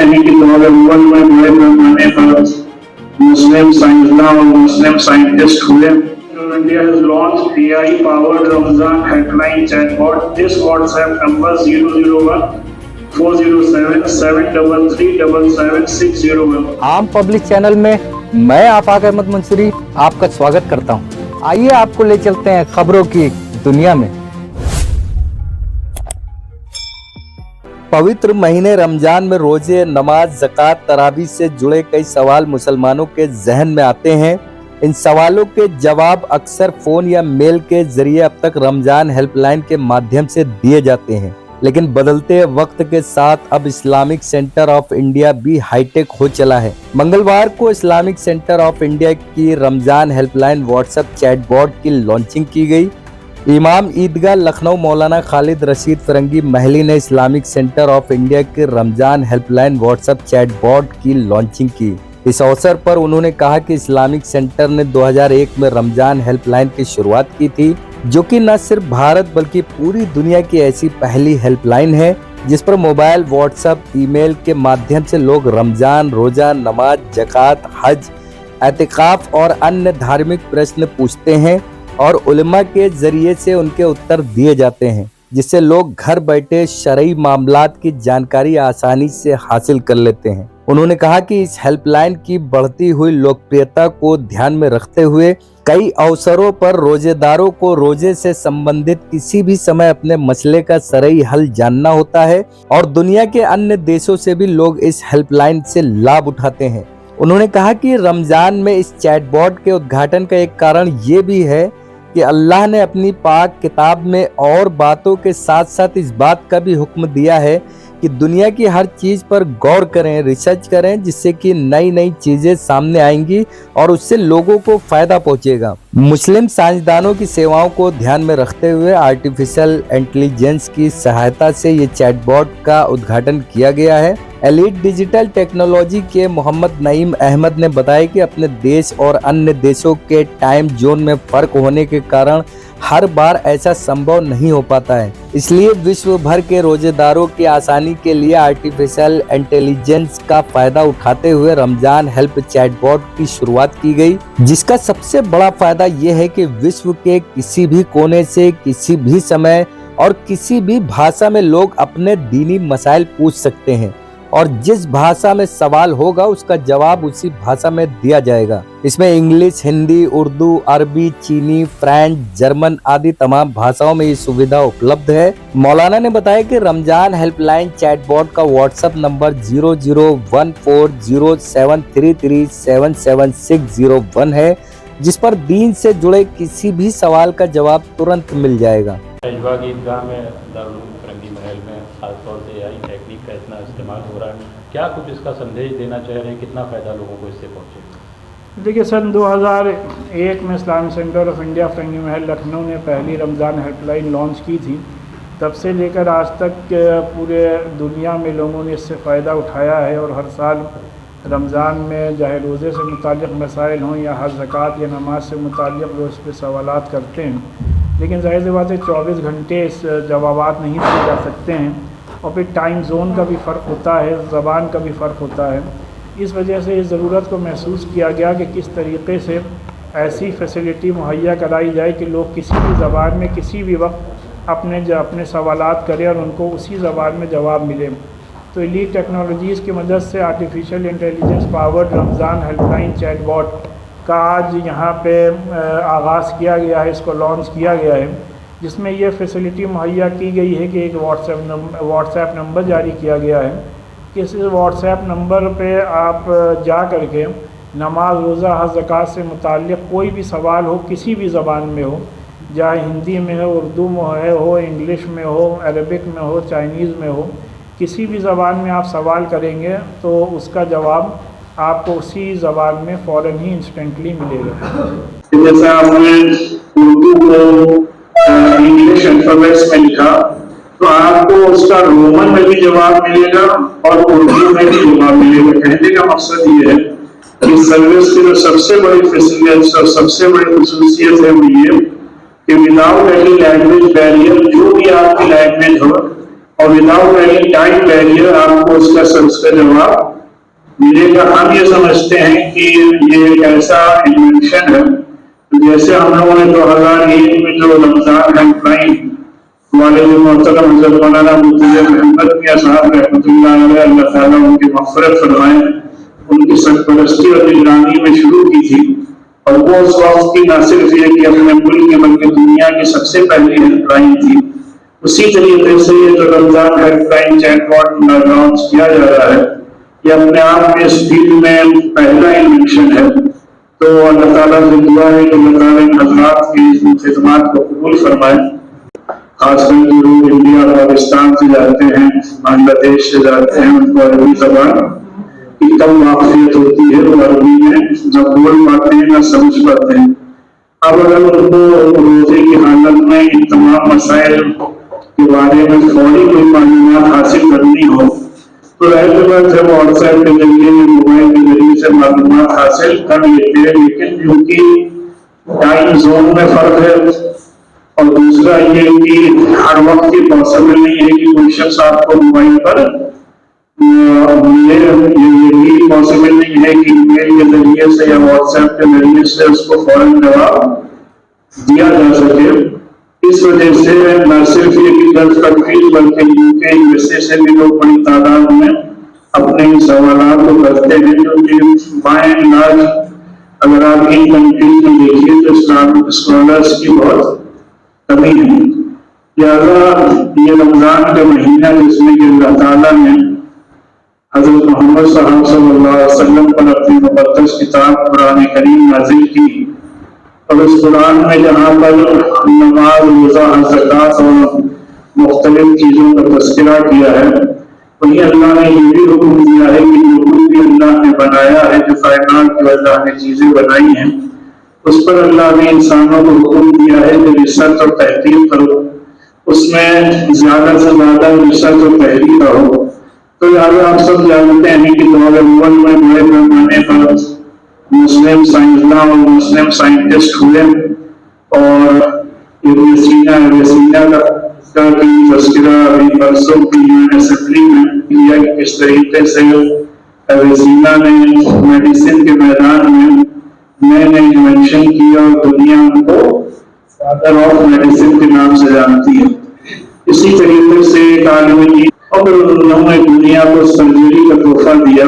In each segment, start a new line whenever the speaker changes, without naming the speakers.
हैं कि 2001 में बड़े पैमाने पर मुस्लिम साइंसदान और मुस्लिम साइंटिस्ट हुए। India has launched AI-powered Ramzan helpline chatbot. This WhatsApp number 001-407-733-77601।
आम पब्लिक चैनल में मैं आफाक अहमद मंसूरी आपका स्वागत करता हूं। आइए आपको ले चलते हैं खबरों की दुनिया में। पवित्र महीने रमजान में रोजे, नमाज, ज़कात, तरावी से जुड़े कई सवाल मुसलमानों के जहन में आते हैं। इन सवालों के जवाब अक्सर फोन या मेल के जरिए अब तक रमजान हेल्पलाइन के माध्यम से दिए जाते हैं, लेकिन बदलते वक्त के साथ अब इस्लामिक सेंटर ऑफ इंडिया भी हाईटेक हो चला है। मंगलवार को इस्लामिक सेंटर ऑफ इंडिया की रमजान हेल्पलाइन व्हाट्सएप चैटबॉट की लॉन्चिंग की गई। इमाम ईदगाह लखनऊ मौलाना खालिद रशीद फरंगी महली ने इस्लामिक सेंटर ऑफ इंडिया के रमजान हेल्पलाइन व्हाट्सएप चैटबॉट की लॉन्चिंग की। इस अवसर पर उन्होंने कहा कि इस्लामिक सेंटर ने 2001 में रमजान हेल्पलाइन की शुरुआत की थी, जो कि न सिर्फ भारत बल्कि पूरी दुनिया की ऐसी पहली हेल्पलाइन है जिस पर मोबाइल, व्हाट्सएप, ईमेल के माध्यम से लोग रमजान, रोजा, नमाज, ज़कात, हज, एतिकाफ और अन्य धार्मिक प्रश्न पूछते हैं और उलमा के जरिए से उनके उत्तर दिए जाते हैं, जिससे लोग घर बैठे शरई मामलात की जानकारी आसानी से हासिल कर लेते हैं। उन्होंने कहा कि इस हेल्पलाइन की बढ़ती हुई लोकप्रियता को ध्यान में रखते हुए कई अवसरों पर रोजेदारों को रोजे से संबंधित किसी भी समय अपने मसले का सरई हल जानना होता है और दुनिया के अन्य देशों से भी लोग इस हेल्पलाइन से लाभ उठाते हैं। उन्होंने कहा कि रमजान में इस चैटबॉट के उद्घाटन का एक कारण ये भी है कि अल्लाह ने अपनी पाक किताब में और बातों के साथ साथ इस बात का भी हुक्म दिया है कि दुनिया की हर चीज पर गौर करें, रिसर्च करें, जिससे कि नई नई चीजें सामने आएंगी और उससे लोगों को फायदा पहुंचेगा। मुस्लिम साइंसदानों की सेवाओं को ध्यान में रखते हुए आर्टिफिशियल इंटेलिजेंस की सहायता से ये चैटबॉट का उद्घाटन किया गया है। एलीट डिजिटल टेक्नोलॉजी के मोहम्मद नईम अहमद ने बताया कि अपने देश और अन्य देशों के टाइम जोन में फर्क होने के कारण हर बार ऐसा संभव नहीं हो पाता है, इसलिए विश्व भर के रोजेदारों की आसानी के लिए आर्टिफिशियल इंटेलिजेंस का फायदा उठाते हुए रमजान हेल्प चैटबॉट की शुरुआत की गई, जिसका सबसे बड़ा फायदा यह है कि विश्व के किसी भी कोने से किसी भी समय और किसी भी भाषा में लोग अपने दीनी मसाइल पूछ सकते हैं और जिस भाषा में सवाल होगा उसका जवाब उसी भाषा में दिया जाएगा। इसमें इंग्लिश, हिंदी, उर्दू, अरबी, चीनी, फ्रेंच, जर्मन आदि तमाम भाषाओं में ये सुविधा उपलब्ध है। मौलाना ने बताया कि रमजान हेल्पलाइन चैटबॉट का व्हाट्सएप नंबर 0014073377601 है, जिस पर दीन से जुड़े किसी भी सवाल का जवाब तुरंत मिल जाएगा।
ईदगाह में फरंगी महल में खासतौर से AI टेक्निक का इतना इस्तेमाल हो रहा है, क्या कुछ इसका संदेश देना चाह रहे हैं, कितना फ़ायदा लोगों को इससे पहुँचे?
देखिए, सन 2001 में Islamic Centre of India Firangi Mahal Lucknow ने पहली रमज़ान हेल्पलाइन लॉन्च की थी। तब से लेकर आज तक पूरे दुनिया में लोगों ने इससे फ़ायदा उठाया है और हर साल रमज़ान में चाहे रोज़े से मुताल्लिक़ मसाइल हों या हज, ज़कात या नमाज से मुताल्लिक़ लोग इस पर सवालात करते हैं, लेकिन ज़ाहिर सी बात है 24 घंटे इस जवाबात नहीं दिए जा सकते हैं और फिर टाइम जोन का भी फ़र्क होता है, ज़बान का भी फ़र्क होता है। इस वजह से इस ज़रूरत को महसूस किया गया कि किस तरीके से ऐसी फैसिलिटी मुहैया कराई जाए कि लोग किसी भी ज़बान में किसी भी वक्त अपने सवालात करें और उनको उसी ज़बान में जवाब मिले। तो एलीट टेक्नोलॉजीज़ की मदद से artificial intelligence powered Ramzan helpline chatbot का आज यहाँ पे आगाज़ किया गया है, इसको लॉन्च किया गया है, जिसमें ये फैसिलिटी मुहैया की गई है कि एक व्हाट्सएप नंबर जारी किया गया है कि इस व्हाट्सएप नंबर पे आप जा कर के नमाज, रोज़ा, हज, ज़कात से मुताल्लिक़ कोई भी सवाल हो, किसी भी ज़बान में हो, चाहे हिंदी में हो, उर्दू में हो, इंग्लिश में हो, अरबिक में हो, चाइनीज़ में हो, किसी भी ज़बान में आप सवाल करेंगे तो उसका जवाब आपको उसी ज़बान में फ़ौरन ही इंस्टेंटली मिलेगा।
जैसा आपने उर्दू को इंग्लिश अल्फ़ाबेट्स में लिखा तो आपको उसका रोमन में भी जवाब मिलेगा और उर्दू में भी जवाब मिलेगा। कहने का मकसद ये है कि सर्विस की जो सबसे बड़ी फैसिलिटी, सबसे बड़ी खसूसियत है वो ये कि विदाउट एनी लैंग्वेज बैरियर जो भी आपकी लैंग्वेज हो और विदाउट एनी टाइम बैरियर आपको उसका जवाब मिलेगा। हम ये समझते हैं कि ये एक ऐसा इन्वेंशन है, जैसे हम लोगों ने 2001 में जो रमजान हेल्पलाइन वाले जो मोहतरम हज़रत मौलाना मुफ्ती मोहम्मद मियां साहब रहमतुल्लाह अलैह, अल्लाह ताला उनकी मग़फ़िरत फरमाए, उनकी सरपरस्ती और निगरानी में शुरू की थी। और वो उस वक्त की न सिर्फ ये कि अपने मुल्क में बल्कि दुनिया की सबसे पहली हेल्पलाइन थी। उसी तरीके से ये जो रमजान हेल्पलाइन चैटबॉट लॉन्च किया जा रहा है, ये अपने आप में इस फील्ड में पहला इन्वेंशन है। तो अल्लाह ताला से दुआ है कि अल्लाह ताला इन हज़रात की खिदमत को कबूल फरमाए। खासकर जो लोग इंडिया पाकिस्तान से जाते हैं, बांग्लादेश से जाते हैं, उनको अरबी ज़बान की कम वाक़फ़ियत होती है, वो अरबी में जब बोल पाते हैं ना समझ पाते हैं। अब अगर उनको रोज़े की हालत में इन तमाम मसाइल के बारे में फौरी कोई मालूमात हासिल करनी हो तो रहते वक्त हम व्हाट्सएप के जरिए, मोबाइल के जरिए से मालूमात हासिल कर लेते हैं। लेकिन क्योंकि टाइम जोन में फर्क है और दूसरा ये कि हर वक्त ये पॉसिबल नहीं है कि कोई शख्स आपको मोबाइल पर मिले, ये भी पॉसिबल नहीं है कि ईमेल के जरिए से या व्हाट्सएप के जरिए से उसको फौरन जवाब दिया जा सके। इस वजह से न सिर्फ ये कि गल्फ कंट्रीज बल्कि यूके यूएसए से भी लोग बड़ी तादाद में अपने इन सवालों को करते हैं, क्योंकि बाय एंड लार्ज अगर आप इन कंट्रीज में देखिए तो इस्लामिक स्कॉलर्स की बहुत कमी है। लिहाजा ये रमजान का महीना जिसमें कि अल्लाह ताला ने हज़रत मोहम्मद साहब सल्लल्लाहु अलैहि वसल्लम पर अपनी मुक़द्दस किताब कुरान करीम नाज़िल की, और उस कुरान में जहाँ पर नमाज, रोज़ा, ज़कात और मुख्तलिफ चीज़ों का तज़किरा किया है, वहीं अल्लाह ने ये भी हुक्म दिया है कि जो कुछ भी अल्लाह ने बनाया है, जो कायनात जो अल्लाह ने चीज़ें बनाई हैं, उस पर अल्लाह ने इंसानों को हुक्म दिया है कि रिसर्च और तहकीक करो, उसमें ज़्यादा से ज़्यादा रिसर्च और तहरीर हो। तो लिहाजा आप सब जानते हैं कि 2001 में बड़े पैमाने पर मुस्लिम साइंसदान और मुस्लिम साइंटिस्ट हुए और वेसीना का तस्करा अभी परसों की यूएन असेंबली में किया कि किस तरीके से वेसीना ने मेडिसिन के मैदान में नए नए इन्वेंशन किया और दुनिया उनको फादर ऑफ मेडिसिन के नाम से जानती है। इसी तरीके से एक आलमी और उन्होंने दुनिया को सर्जरी का तोहफा दिया,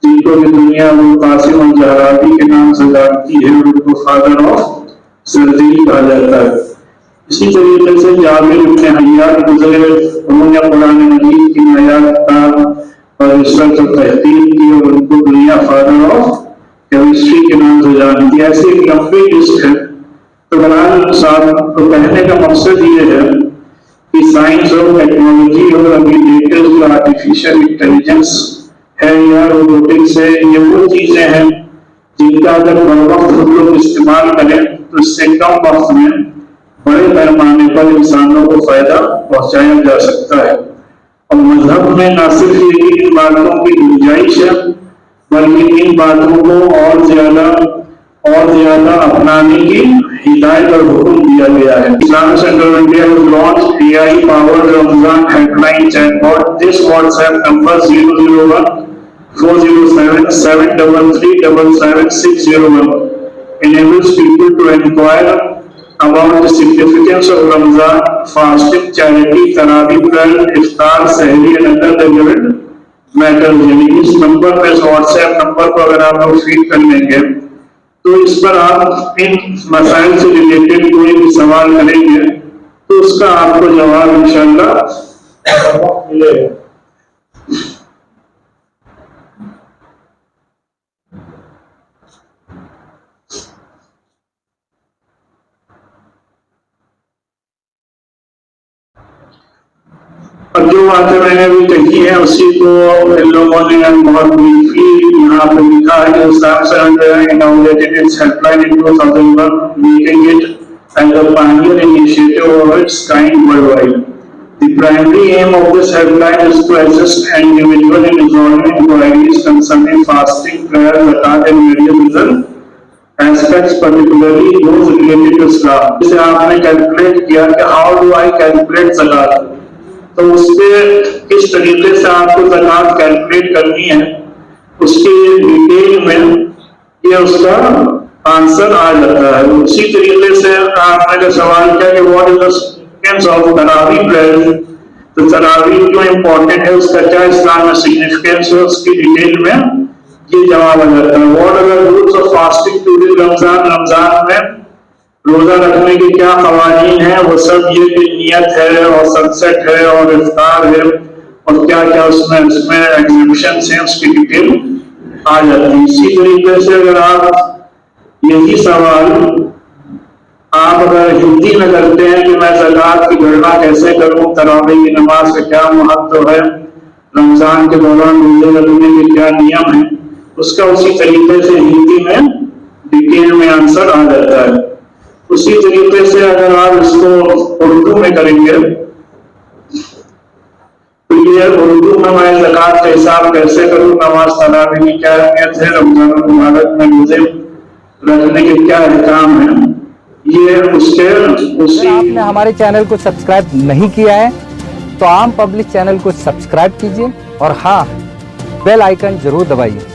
जिनको भी दुनिया वो कासिम और जहरावी के नाम से जानती है, उनको फादर ऑफ सर्जरी कहा जाता है। इसी तरीके से जाबिर इब्न हय्यान गुजरे, उन्होंने कुरान मजीद की आयात का और रिसर्च और तहकीक की और उनको दुनिया फादर ऑफ केमिस्ट्री के नाम से जानती है। ऐसी एक लंबी लिस्ट है। तो बहरहाल साहब को कहने का मकसद ये है कि साइंस और टेक्नोलॉजी और अभी लेटेस्ट जो आर्टिफिशियल इंटेलिजेंस है या रोबोटिक्स है, ये वो चीजें हैं जिनका अगर हर वक्त हम लोग इस्तेमाल करें तो इससे कम वक्त में बड़े पैमाने पर इंसानों को फायदा पहुंचाया जा सकता है। और मजहब में न सिर्फ ये इन बातों की गुंजाइश है, बल्कि इन बातों को और ज्यादा अपनाने की हिदायत और हुक्म दिया गया है। Islamic Centre of India has launched AI powered Ramadan helpline chatbot. This WhatsApp number 001 407 733 77601 enables people to inquire about the significance of Ramadan fasting, charity, Tarawih prayer, iftar, सहरी and other relevant matters। यानी इस number पे, इस WhatsApp number को अगर आप लोग feed कर लेंगे तो इस पर आप इन मसाइल से रिलेटेड कोई भी सवाल करेंगे तो उसका आपको जवाब इंशाअल्लाह मिलेगा। अब जो बातें मैंने अभी कही है उसी को इन लोगों ने बहुत ब्रीफली यहाँ पे लिखा है कि Samsung inaugurated its helpline in 2001, making it as a pioneer initiative of its kind worldwide. The primary aim of this helpline is to assist an individual in resolving inquiries concerning fasting, prayer, zakat and various other aspects, particularly those related to Islam। जैसे आपने calculate किया कि how do I calculate zakat, तो उसपे किस तरीके से आपको ज़कात कैलकुलेट करनी है उसकी डिटेल में ये उसका आंसर आ जाता है। उसी तरीके से आपने जो सवाल किया कि what is the significance of तरावी प्रेयर, तो तरावी क्यों इम्पोर्टेंट है, उसका क्या इस्लाम में सिग्निफिकेंस है, उसकी डिटेल में ये जवाब आ जाता है। What are the rules of fasting during Ramzan, Ramzan में रोजा रखने के क्या कवानीन है, वो सब ये कि नियत है और सनसेट है और इफ्तार है और क्या क्या उसमें एग्जिबिशंस हैं, उसकी डिटेल आ जाती है। इसी तरीके से अगर आप यही सवाल आप अगर हिंदी में करते हैं कि मैं ज़कात की गणना कैसे करूं, तरावी की नमाज का क्या महत्व है, रमजान के दौरान रोजे रखने के क्या नियम है, उसका उसी तरीके से हिंदी में डिटेल में आंसर आ जाता है। उसी तरीके से अगर आप इसको उर्दू में करेंगे तो ये उर्दू में मैं ज़कात का हिसाब कैसे करूं, नमाज तरावी की क्या अहमियत है, रमजान मुबारक में रोजे रखने के क्या अहकाम है, ये उसके उसी।
अगर आपने हमारे चैनल को सब्सक्राइब नहीं किया है तो आम पब्लिक चैनल को सब्सक्राइब कीजिए और हाँ, बेल आइकन जरूर दबाइए।